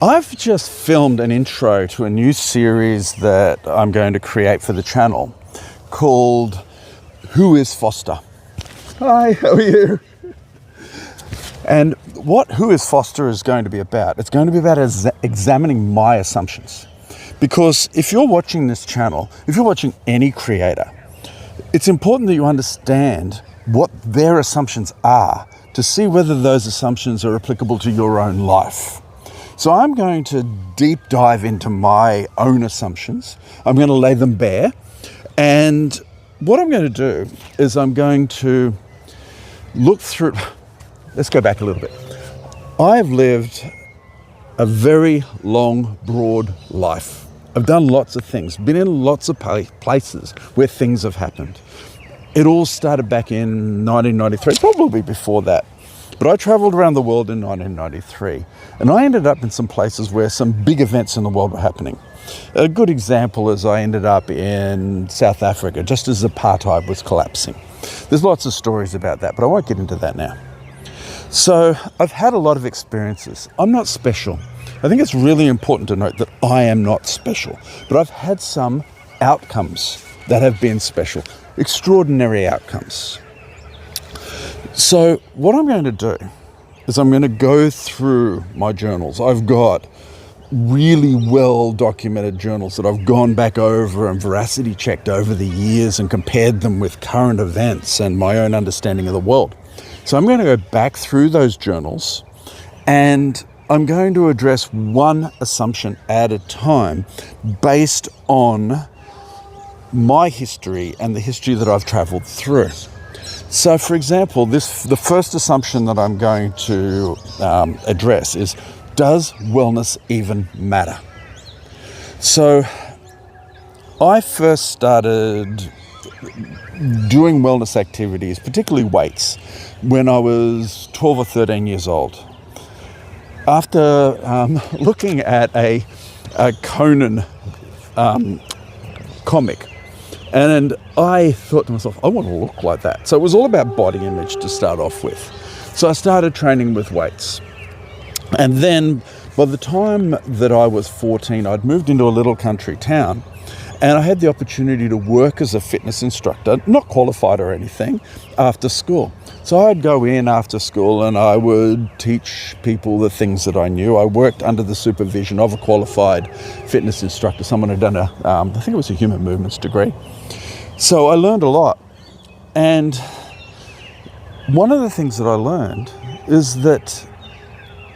I've just filmed an intro to a new series that I'm going to create for the channel called Who is Foster? Hi, how are you? And what Who is Foster is going to be about, it's going to be about examining my assumptions. Because if you're watching this channel, if you're watching any creator, it's important that you understand what their assumptions are to see whether those assumptions are applicable to your own life. So I'm going to deep dive into my own assumptions. I'm going to lay them bare. And what I'm going to do is I'm going to look through, let's go back a little bit. I've lived a very long, broad life. I've done lots of things, been in lots of places where things have happened. It all started back in 1993, probably before that. But I traveled around the world in 1993, and I ended up in some places where some big events in the world were happening. A good example is I ended up in South Africa just as apartheid was collapsing. There's lots of stories about that, but I won't get into that now. So I've had a lot of experiences. I'm not special. I think it's really important to note that I am not special, but I've had some outcomes that have been special, extraordinary outcomes. So what I'm going to do is I'm going to go through my journals. I've got really well documented journals that I've gone back over and veracity checked over the years and compared them with current events and my own understanding of the world. So I'm going to go back through those journals and I'm going to address one assumption at a time based on my history and the history that I've traveled through. So, for example, the first assumption that I'm going to address is, does wellness even matter? So, I first started doing wellness activities, particularly weights, when I was 12 or 13 years old. After looking at a Conan comic, and I thought to myself, I want to look like that. So it was all about body image to start off with. So I started training with weights. And then by the time that I was 14, I'd moved into a little country town and I had the opportunity to work as a fitness instructor, not qualified or anything, after school. So I'd go in after school and I would teach people the things that I knew. I worked under the supervision of a qualified fitness instructor, someone who'd done I think it was a human movements degree. So I learned a lot. And one of the things that I learned is that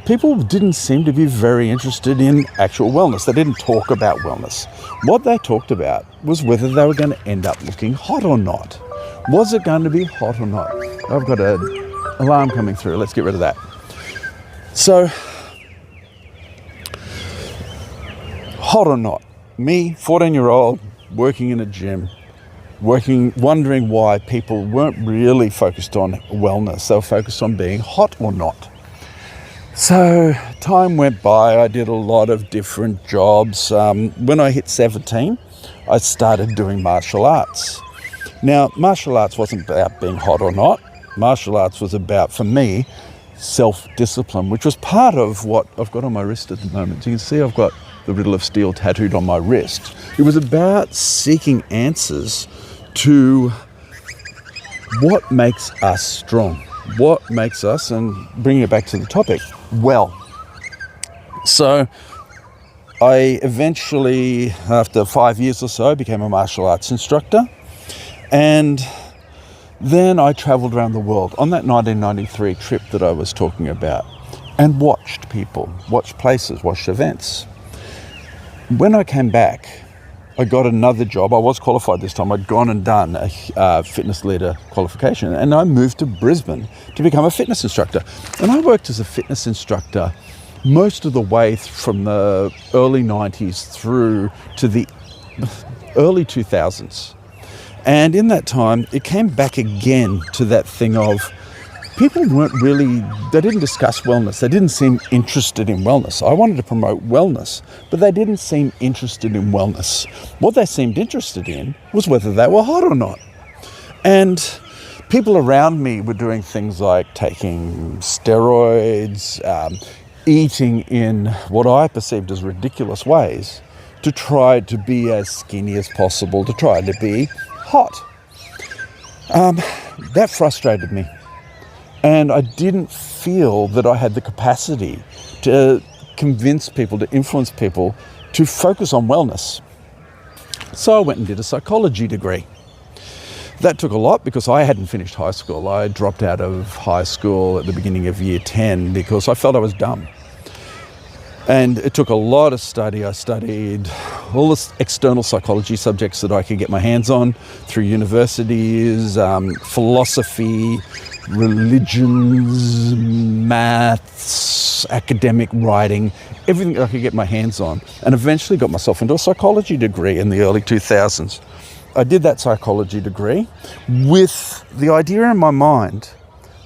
people didn't seem to be very interested in actual wellness. They didn't talk about wellness. What they talked about was whether they were going to end up looking hot or not. Was it going to be hot or not? I've got an alarm coming through. Let's get rid of that. So, hot or not? Me, 14-year-old, working in a gym, wondering why people weren't really focused on wellness. They were focused on being hot or not. So time went by, I did a lot of different jobs. When I hit 17, I started doing martial arts. Now, martial arts wasn't about being hot or not. Martial arts was about, for me, self-discipline, which was part of what I've got on my wrist at the moment. You can see I've got the Riddle of Steel tattooed on my wrist. It was about seeking answers to what makes us strong. What makes us, and bringing it back to the topic, well. So I eventually, after 5 years or so, became a martial arts instructor. And then I traveled around the world on that 1993 trip that I was talking about and watched people, watched places, watched events. When I came back, I got another job. I was qualified this time. I'd gone and done a fitness leader qualification, and I moved to Brisbane to become a fitness instructor. And I worked as a fitness instructor most of the way from the early 90s through to the early 2000s. And in that time, it came back again to that thing of people they didn't discuss wellness. They didn't seem interested in wellness. I wanted to promote wellness, but they didn't seem interested in wellness. What they seemed interested in was whether they were hot or not. And people around me were doing things like taking steroids, eating in what I perceived as ridiculous ways to try to be as skinny as possible, to try to be hot. That frustrated me. And I didn't feel that I had the capacity to convince people, to influence people, to focus on wellness. So I went and did a psychology degree. That took a lot because I hadn't finished high school. I dropped out of high school at the beginning of year 10 because I felt I was dumb. And it took a lot of study. I studied all the external psychology subjects that I could get my hands on through universities, philosophy, religions, maths, academic writing, everything I could get my hands on, and eventually got myself into a psychology degree in the early 2000s. I did that psychology degree with the idea in my mind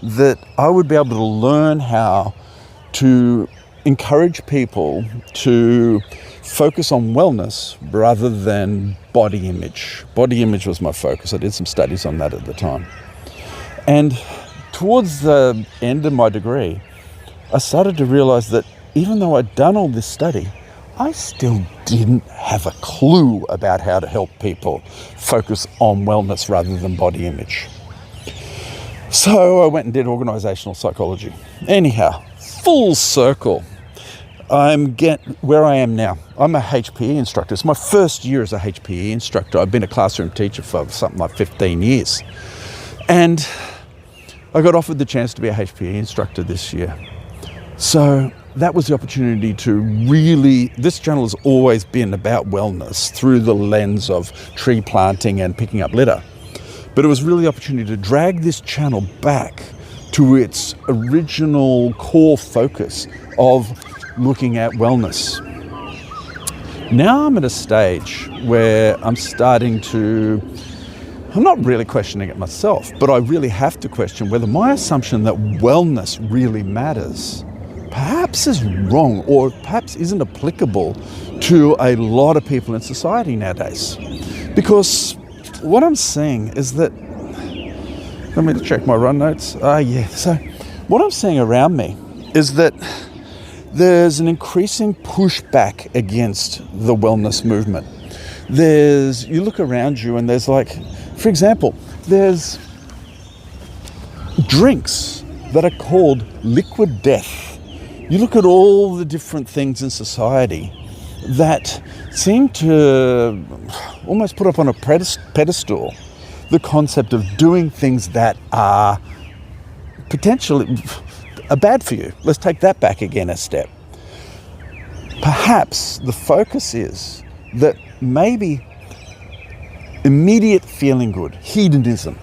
that I would be able to learn how to encourage people to focus on wellness rather than body image. Body image was my focus. I did some studies on that at the time. And towards the end of my degree, I started to realize that even though I'd done all this study, I still didn't have a clue about how to help people focus on wellness rather than body image. So I went and did organizational psychology. Anyhow, full circle. I'm where I am now. I'm a HPE instructor. It's my first year as a HPE instructor. I've been a classroom teacher for something like 15 years. And I got offered the chance to be a HPE instructor this year. So that was the opportunity to really, this channel has always been about wellness through the lens of tree planting and picking up litter. But it was really the opportunity to drag this channel back to its original core focus of looking at wellness. Now I'm at a stage where I'm not really questioning it myself, but I really have to question whether my assumption that wellness really matters perhaps is wrong, or perhaps isn't applicable to a lot of people in society nowadays. Because what I'm seeing is that, let me check my run notes. So what I'm seeing around me is that there's an increasing pushback against the wellness movement. You look around you and there's for example, there's drinks that are called liquid death. You look at all the different things in society that seem to almost put up on a pedestal the concept of doing things that are potentially bad for you. Let's take that back again a step. Perhaps the focus is that maybe immediate feeling good, hedonism,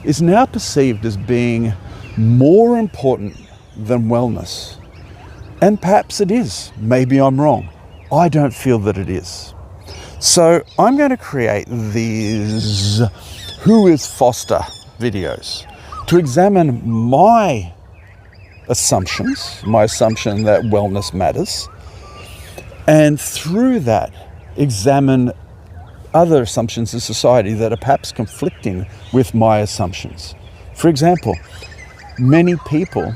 is now perceived as being more important than wellness. And perhaps it is. Maybe I'm wrong. I don't feel that it is. So I'm going to create these Who is Foster videos to examine my assumption that wellness matters, and through that examine other assumptions in society that are perhaps conflicting with my assumptions. For example, many people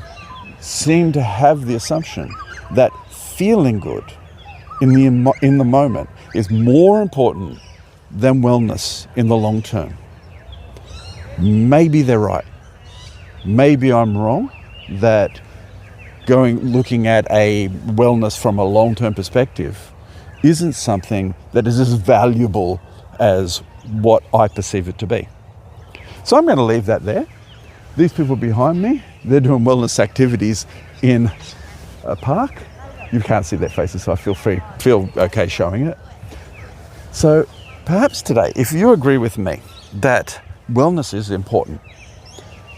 seem to have the assumption that feeling good in the moment is more important than wellness in the long term. Maybe they're right. Maybe I'm wrong, that looking at a wellness from a long-term perspective isn't something that is as valuable as what I perceive it to be. So I'm going to leave that there. These people behind me, they're doing wellness activities in a park. You can't see their faces, so I feel okay showing it. So perhaps today, if you agree with me that wellness is important,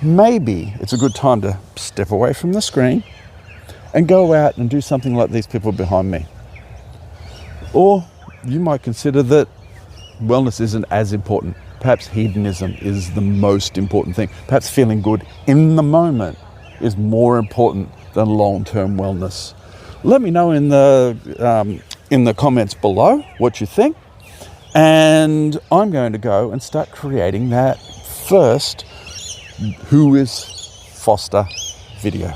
maybe it's a good time to step away from the screen and go out and do something like these people behind me. Or you might consider that wellness isn't as important. Perhaps hedonism is the most important thing. Perhaps feeling good in the moment is more important than long-term wellness. Let me know in the comments below what you think, and I'm going to go and start creating that first Who is Foster video.